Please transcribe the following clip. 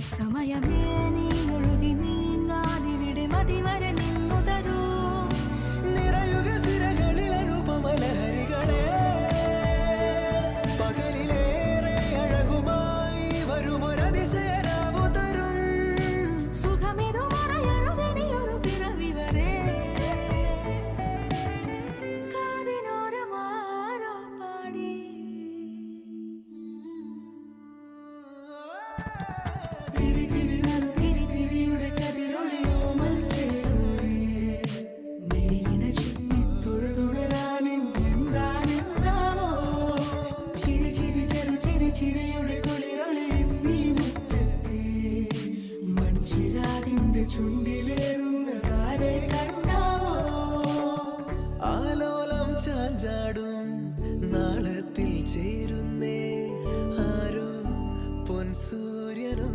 സമയമേ നീ ഒഴുകി നീങ്ങാതിവിടെ മതിവരെ നിന്നു തരൂ. നിറയുക സിരകളിൽ അനുപമലഹരികളെ, പകലിലേറെ അഴകുമായി വരുമൊരതിശയരാവു തരും. സുഖമിതു മറയരുതെനിയൊരു പിറവി വരെ. കാതിനോരമാരോ പാടി തിരി തിരി നറു തിരി തിരിയുടെ കതിരൊളിയോ മൽച്ചേരുളേ. മിഴിയിണ ചുറ്റി തൊഴുതുണരാനെന്താണെന്താവോ. ചിരി ചിരി ചെറു ചിരി ചിരിയുടെ കുളിരൊളി നീ മുറ്റത്തെ മൺചിരാതിന്റെ ചുണ്ടിലേറുന്നതാരെ കണ്ടാവോ. ആലോലം ചാഞ്ചാടും നാളത്തിൽ ചേരുന്നേ ആരോ പൊൻസൂര്യനും